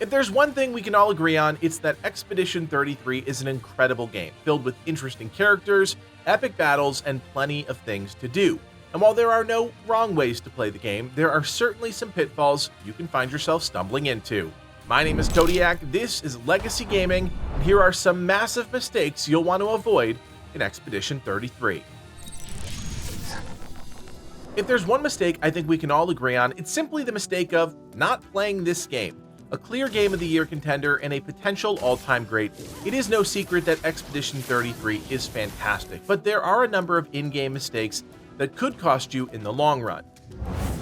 If there's one thing we can all agree on, it's that Expedition 33 is an incredible game, filled with interesting characters, epic battles, and plenty of things to do. And while there are no wrong ways to play the game, there are certainly some pitfalls you can find yourself stumbling into. My name is Kodiak, this is Legacy Gaming, and here are some massive mistakes you'll want to avoid in Expedition 33. If there's one mistake I think we can all agree on, it's simply the mistake of not playing this game. A clear Game of the Year contender and a potential all-time great, it is no secret that Expedition 33 is fantastic, but there are a number of in-game mistakes that could cost you in the long run.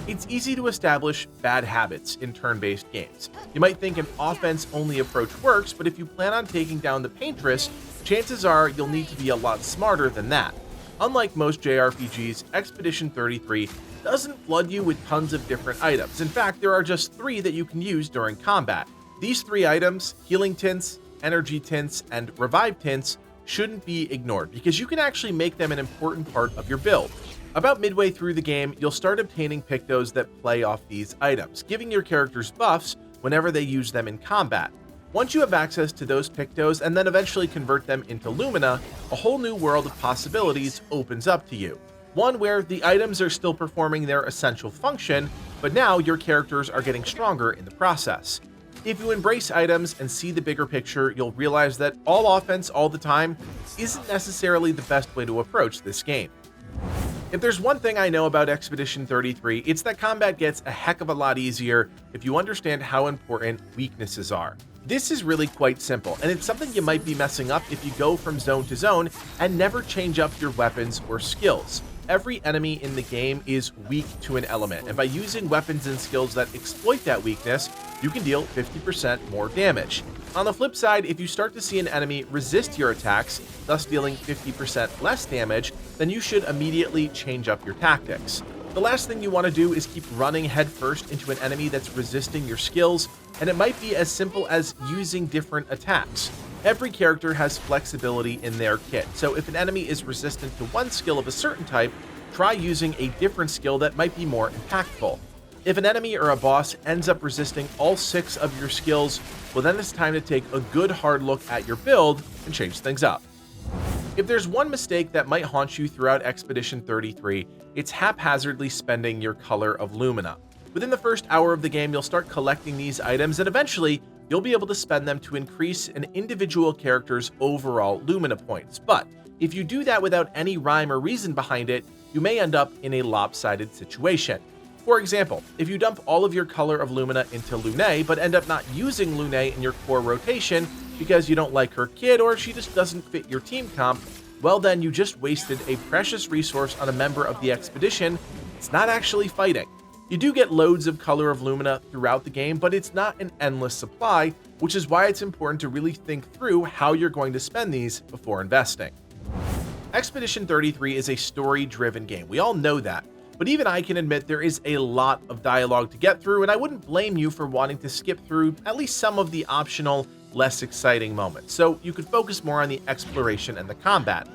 It's easy to establish bad habits in turn-based games. You might think an offense-only approach works, but if you plan on taking down the paintress, chances are you'll need to be a lot smarter than that. Unlike most JRPGs, Expedition 33 doesn't flood you with tons of different items. In fact, there are just 3 that you can use during combat. These 3 items, healing tints, energy tints, and revive tints, shouldn't be ignored because you can actually make them an important part of your build. About midway through the game, you'll start obtaining pictos that play off these items, giving your characters buffs whenever they use them in combat. Once you have access to those pictos and then eventually convert them into Lumina, a whole new world of possibilities opens up to you. One where the items are still performing their essential function, but now your characters are getting stronger in the process. If you embrace items and see the bigger picture, you'll realize that all offense all the time isn't necessarily the best way to approach this game. If there's one thing I know about Expedition 33, it's that combat gets a heck of a lot easier if you understand how important weaknesses are. This is really quite simple, and it's something you might be messing up if you go from zone to zone and never change up your weapons or skills. Every enemy in the game is weak to an element, and by using weapons and skills that exploit that weakness, you can deal 50% more damage. On the flip side, if you start to see an enemy resist your attacks, thus dealing 50% less damage, then you should immediately change up your tactics. The last thing you want to do is keep running headfirst into an enemy that's resisting your skills, and it might be as simple as using different attacks. Every character has flexibility in their kit, so if an enemy is resistant to one skill of a certain type, try using a different skill that might be more impactful. If an enemy or a boss ends up resisting all 6 of your skills, well then it's time to take a good hard look at your build and change things up. If there's one mistake that might haunt you throughout Expedition 33, it's haphazardly spending your color of Lumina. Within the first hour of the game, you'll start collecting these items, and eventually, you'll be able to spend them to increase an individual character's overall Lumina points. But if you do that without any rhyme or reason behind it, you may end up in a lopsided situation. For example, if you dump all of your color of Lumina into Lune, but end up not using Lune in your core rotation because you don't like her kit or she just doesn't fit your team comp, well then you just wasted a precious resource on a member of the expedition. It's not actually fighting. You do get loads of color of Lumina throughout the game, but it's not an endless supply, which is why it's important to really think through how you're going to spend these before investing. Expedition 33 is a story-driven game. We all know that, but even I can admit there is a lot of dialogue to get through, and I wouldn't blame you for wanting to skip through at least some of the optional, less exciting moments, so you could focus more on the exploration and the combat.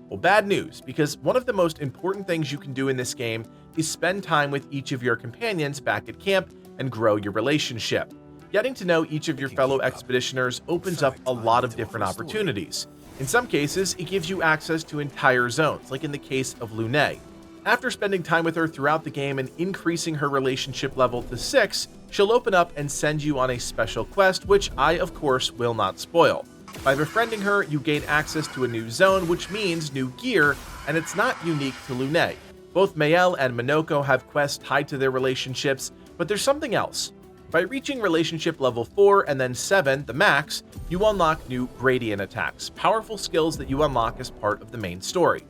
Well, bad news, because one of the most important things you can do in this game is spend time with each of your companions back at camp and grow your relationship. Getting to know each of your fellow expeditioners opens up a lot of different opportunities. In some cases, it gives you access to entire zones, like in the case of Lune. After spending time with her throughout the game and increasing her relationship level to 6, she'll open up and send you on a special quest, which I, of course, will not spoil. By befriending her, you gain access to a new zone, which means new gear, and it's not unique to Lune. Both Mael and Minoko have quests tied to their relationships, but there's something else. By reaching relationship level 4 and then 7, the max, you unlock new gradient attacks, powerful skills that you unlock as part of the main story.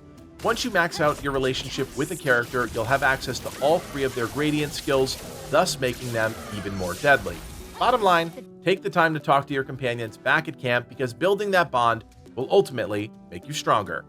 Once you max out your relationship with a character, you'll have access to all 3 of their gradient skills, thus making them even more deadly. Bottom line, take the time to talk to your companions back at camp because building that bond will ultimately make you stronger.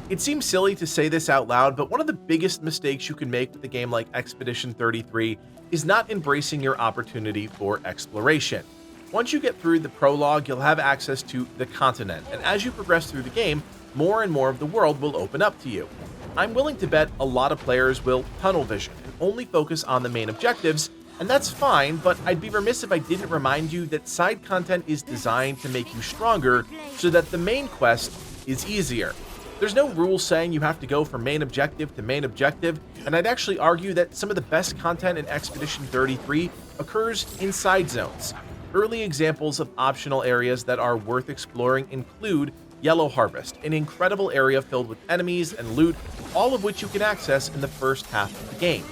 It seems silly to say this out loud, but one of the biggest mistakes you can make with a game like Expedition 33 is not embracing your opportunity for exploration. Once you get through the prologue, you'll have access to the continent, and as you progress through the game, more and more of the world will open up to you. I'm willing to bet a lot of players will tunnel vision and only focus on the main objectives And that's fine, but I'd be remiss if I didn't remind you that side content is designed to make you stronger so that the main quest is easier. There's no rule saying you have to go from main objective to main objective, and I'd actually argue that some of the best content in Expedition 33 occurs in side zones. Early examples of optional areas that are worth exploring include Yellow Harvest, an incredible area filled with enemies and loot, all of which you can access in the first half of the game.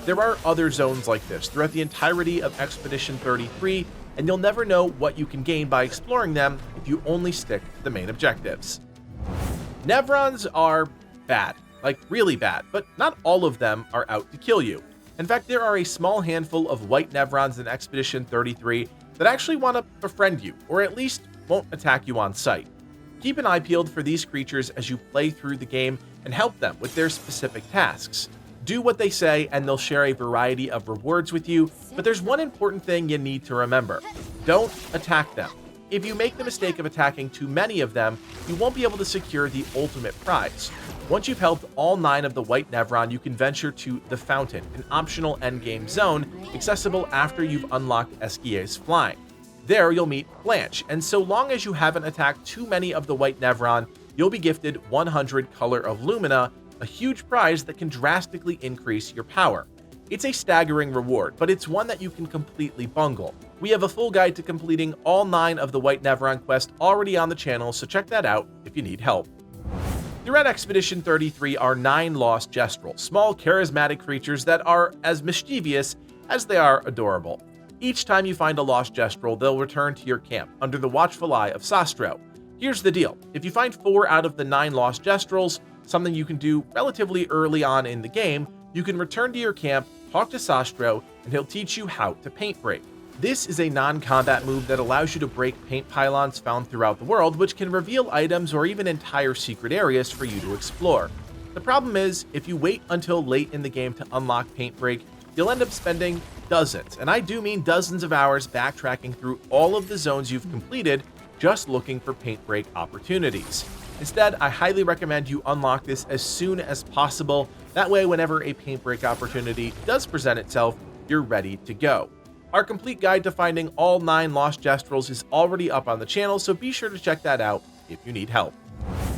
There are other zones like this throughout the entirety of Expedition 33, and you'll never know what you can gain by exploring them if you only stick to the main objectives. Nevrons are bad, like really bad, but not all of them are out to kill you. In fact, there are a small handful of white Nevrons in Expedition 33 that actually want to befriend you, or at least won't attack you on sight. Keep an eye peeled for these creatures as you play through the game and help them with their specific tasks. Do what they say and they'll share a variety of rewards with you, but there's one important thing you need to remember. Don't attack them. If you make the mistake of attacking too many of them, you won't be able to secure the ultimate prize. Once you've helped all 9 of the white Nevron, you can venture to the Fountain, an optional endgame zone accessible after you've unlocked Esquia's flying. There you'll meet Blanche, and so long as you haven't attacked too many of the white Nevron, you'll be gifted 100 Color of Lumina, a huge prize that can drastically increase your power. It's a staggering reward, but it's one that you can completely bungle. We have a full guide to completing all 9 of the white Nevron quests already on the channel, so check that out if you need help. Throughout Expedition 33 are 9 lost Jestrels, small charismatic creatures that are as mischievous as they are adorable. Each time you find a lost Jestrel, they'll return to your camp under the watchful eye of Sastro. Here's the deal: if you find 4 out of the 9 lost Jestrels, something you can do relatively early on in the game, you can return to your camp, talk to Sastro, and he'll teach you how to paint break. This is a non-combat move that allows you to break paint pylons found throughout the world, which can reveal items or even entire secret areas for you to explore. The problem is, if you wait until late in the game to unlock paint break, you'll end up spending dozens, and I do mean dozens of hours backtracking through all of the zones you've completed just looking for paint break opportunities. Instead, I highly recommend you unlock this as soon as possible. That way, whenever a paint break opportunity does present itself, you're ready to go. Our complete guide to finding all 9 lost Jestrels is already up on the channel, so be sure to check that out if you need help.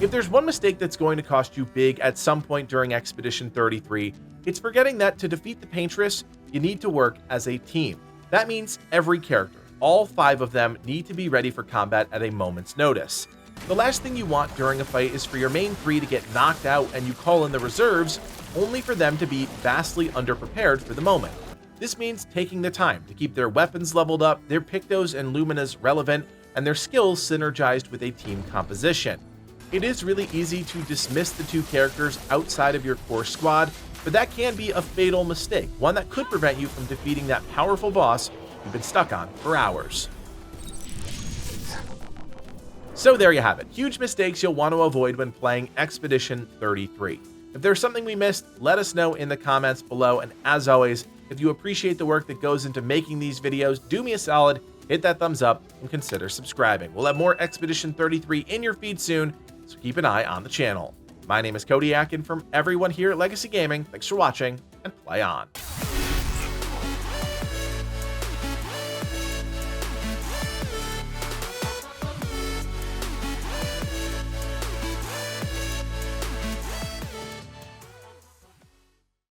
If there's one mistake that's going to cost you big at some point during Expedition 33, it's forgetting that to defeat the Paintress, you need to work as a team. That means every character, all 5 of them, need to be ready for combat at a moment's notice. The last thing you want during a fight is for your main 3 to get knocked out and you call in the reserves, only for them to be vastly underprepared for the moment. This means taking the time to keep their weapons leveled up, their Pictos and Luminas relevant, and their skills synergized with a team composition. It is really easy to dismiss the 2 characters outside of your core squad, but that can be a fatal mistake, one that could prevent you from defeating that powerful boss you've been stuck on for hours. So there you have it, huge mistakes you'll want to avoid when playing Expedition 33. If there's something we missed, let us know in the comments below, and as always, if you appreciate the work that goes into making these videos, do me a solid, hit that thumbs up, and consider subscribing. We'll have more Expedition 33 in your feed soon, so keep an eye on the channel. My name is Kodiak, and from everyone here at Legacy Gaming, thanks for watching, and play on.